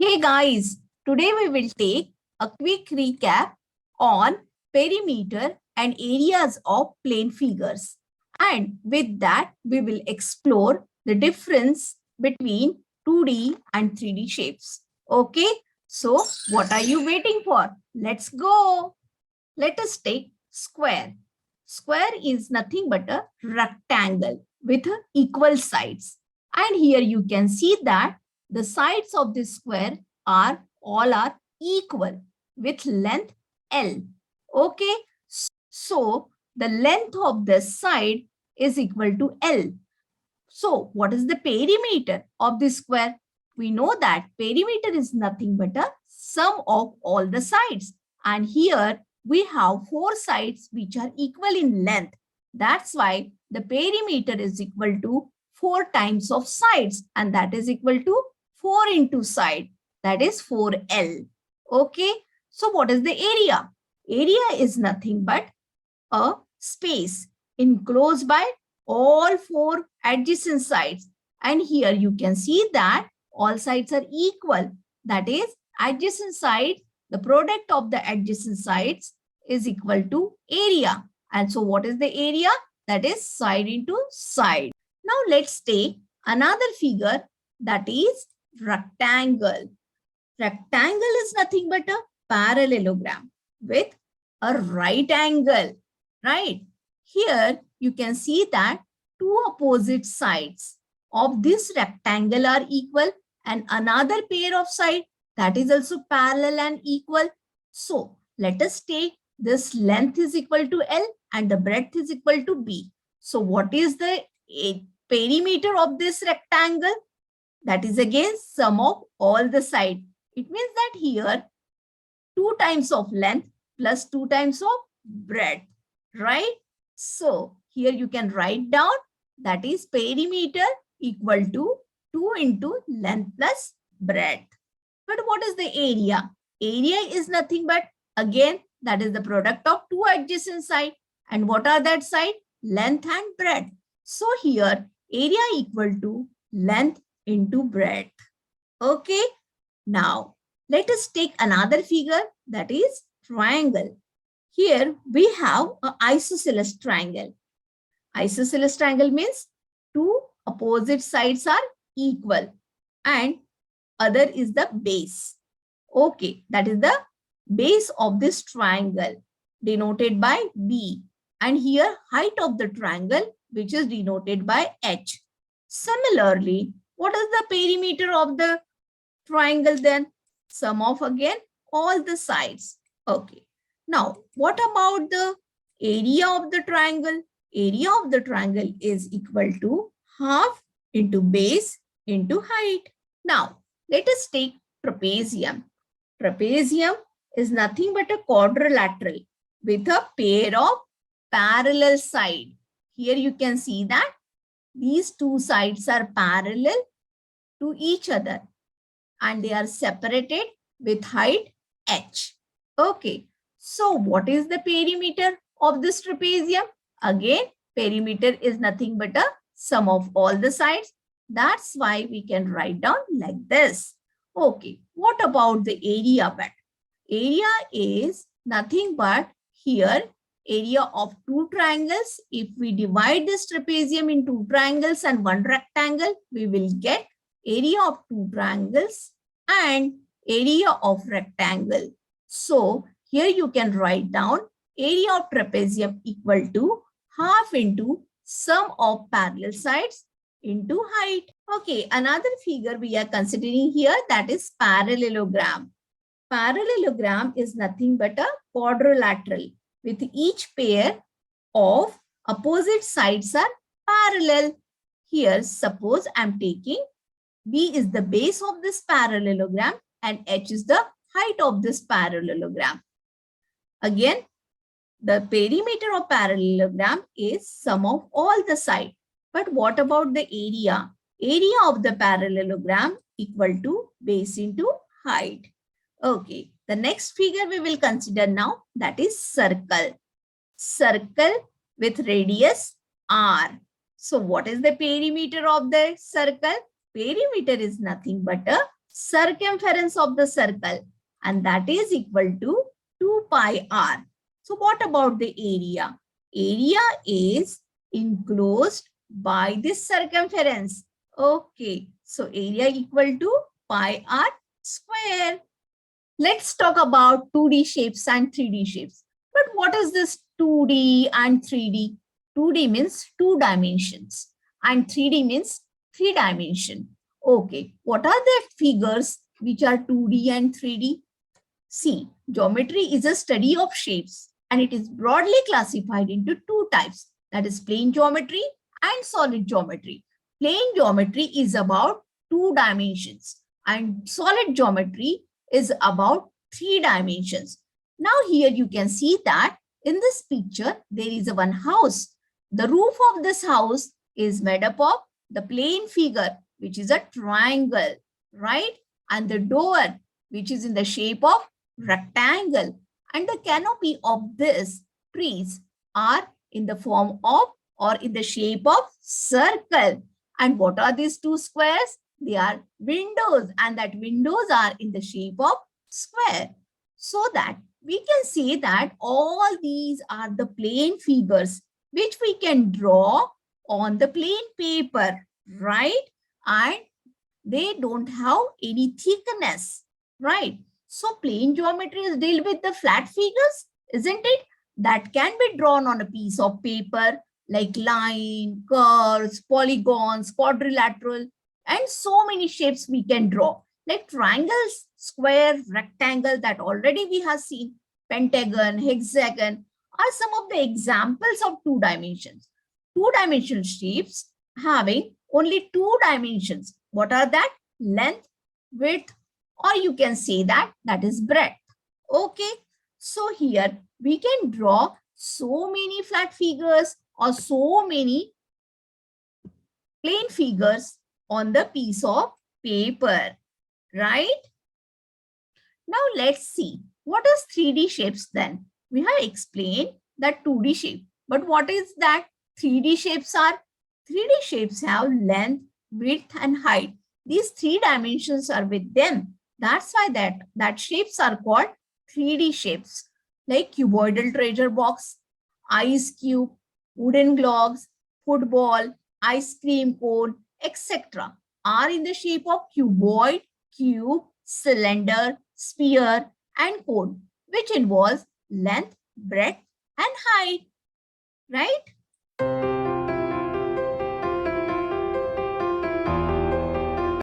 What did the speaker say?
Hey guys, today we will take a quick recap on perimeter and areas of plane figures. And with that, we will explore the difference between 2D and 3D shapes. Okay, so what are you waiting for? Let's go. Let us take square. Square is nothing but a rectangle with equal sides. And here you can see that the sides of this square are all are equal with length L. Okay, so the length of this side is equal to L. So what is the perimeter of this square? We know that perimeter is nothing but a sum of all the sides. And here we have four sides which are equal in length. That's why the perimeter is equal to 4 times of sides, and that is equal to 4 into side. That is 4L. Okay. So what is the area? Area is nothing but a space enclosed by all four adjacent sides. And here you can see that all sides are equal. That is, adjacent side, the product of the adjacent sides is equal to area. And so what is the area? That is side into side. Now let's take another figure, that is rectangle. Rectangle is nothing but a parallelogram with a right angle, right? Here you can see that two opposite sides of this rectangle are equal and another pair of sides that is also parallel and equal. So let us take this length is equal to L and the breadth is equal to B. So what is the perimeter of this rectangle? That is again sum of all the sides. It means that here 2 times of length plus 2 times of breadth, right? So here you can write down that is perimeter equal to 2 into length plus breadth. But what is the area? Area is nothing but again that is the product of two adjacent sides. And what are that side? Length and breadth. So here area equal to length into breadth. Okay. Now let us take another figure, that is triangle. Here we have an isosceles triangle. Isosceles triangle means two opposite sides are equal and other is the base. Okay, that is the base of this triangle denoted by B. And here height of the triangle which is denoted by H. Similarly, what is the perimeter of the triangle then? Sum of again all the sides. Okay. Now, what about the area of the triangle? Area of the triangle is equal to half into base into height. Now, let us take trapezium. Trapezium is nothing but a quadrilateral with a pair of parallel sides. Here you can see that these two sides are parallel to each other and they are separated with height h. Okay, so what is the perimeter of this trapezium? Again, perimeter is nothing but a sum of all the sides. That's why we can write down like this. Okay, what about the area bit? Area is nothing but here area of two triangles. If we divide this trapezium in two triangles and one rectangle, we will get area of two triangles and area of rectangle. So here you can write down area of trapezium equal to half into sum of parallel sides into height. Okay, another figure we are considering here, that is parallelogram. Parallelogram is nothing but a quadrilateral with each pair of opposite sides are parallel. Here, suppose I'm taking B is the base of this parallelogram and H is the height of this parallelogram. Again, the perimeter of parallelogram is sum of all the sides. But what about the area? Area of the parallelogram equal to base into height. Okay, the next figure we will consider now, that is circle. Circle with radius R. So what is the perimeter of the circle? Perimeter is nothing but a circumference of the circle, and that is equal to 2 pi r. So what about the area? Area is enclosed by this circumference. Okay, so area equal to pi r square. Let's talk about 2D shapes and 3D shapes. But what is this 2D and 3D? 2D means 2 dimensions and 3D means 3 dimension. Okay, what are the figures which are 2D and 3D? See, geometry is a study of shapes and it is broadly classified into 2 types, that is plane geometry and solid geometry. Plane geometry is about 2 dimensions and solid geometry is about 3 dimensions. Now here you can see that in this picture, there is a one house. The roof of this house is made up of the plane figure, which is a triangle, right? And the door, which is in the shape of rectangle. And the canopy of this trees are in the form of or in the shape of circle. And what are these 2 squares? They are windows, and that windows are in the shape of square. So that we can say that all these are the plane figures which we can draw on the plain paper, right? And they don't have any thickness, right? So plane geometry is deal with the flat figures, isn't it? That can be drawn on a piece of paper like line, curves, polygons, quadrilateral, and so many shapes we can draw, like triangles, square, rectangle, that already we have seen, pentagon, hexagon are some of the examples of 2 dimensions. 2-dimensional shapes having only 2 dimensions. What are that? Length, width, or you can say that is breadth. Okay, so here we can draw so many flat figures or so many plane figures on the piece of paper, right? Now let's see, what is 3D shapes then? We have explained that 2D shape, but what is that 3D shapes are? 3D shapes have length, width and height. These 3 dimensions are with them. That's why that shapes are called 3D shapes, like cuboidal treasure box, ice cube, wooden globes, football, ice cream cone, etc. are in the shape of cuboid, cube, cylinder, sphere, and cone, which involves length, breadth, and height, right?